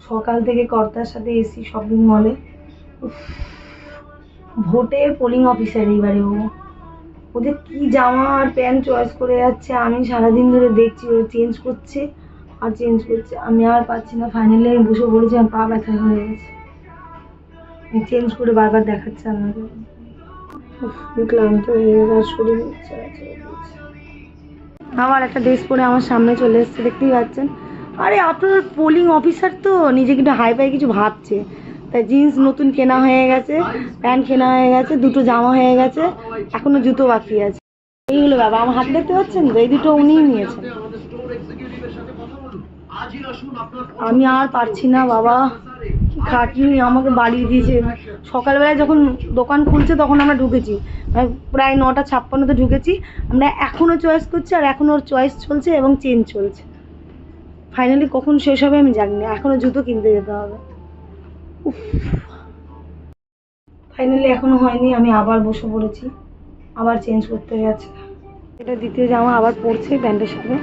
সকাল থেকে কর্তার সাথে এসি শপিং মলে। ভোটের পোলিং অফিসার এইবারে ওদের কি জামা আর প্যান্ট চয়েস করে যাচ্ছে, আমি সারাদিন ধরে দেখছি ও চেঞ্জ করছে আর চেঞ্জ করছে, আমি আর পাচ্ছি না। ফাইনালি আমি বসে পড়েছি, আমার পা ব্যথা হয়ে গেছে, চেঞ্জ করে বারবার দেখাচ্ছে আমাকে। ক্লান্ত হয়ে গেছে আর শরীর আবার একটা ড্রেস পরে আমার সামনে চলে এসছে, দেখতেই পাচ্ছেন। আরে আপনার পোলিং অফিসার তো নিজেকে একটু হাই ফাই কিছু ভাবছে, তাই জিন্স নতুন কেনা হয়ে গেছে, প্যান্ট কেনা হয়ে গেছে, দুটো জামা হয়ে গেছে, এখনো জুতো বাকি আছে। এইগুলো বাবা আমার হাত দেখতে পাচ্ছেন তো, এই দুটো উনিই নিয়েছেন। আমি আর পারছি না বাবা, খাটনি আমাকে বাড়িয়ে দিয়েছে। সকালবেলায় যখন দোকান খুলছে তখন আমরা ঢুকেছি, প্রায় 9:56-তে ঢুকেছি আমরা, এখনও চয়েস করছি আর এখনও ওর চয়েস চলছে এবং চেঞ্জ চলছে। ফাইনালি কখন শেষ হবে আমি জানি না, এখনও জুতো কিনতে যেতে হবে। ফাইনালি এখনও হয়নি, আমি আবার বসে পড়েছি, আবার চেঞ্জ করতে গেছে। এটা দ্বিতীয় জামা আবার পরছে প্যান্টের সাথে।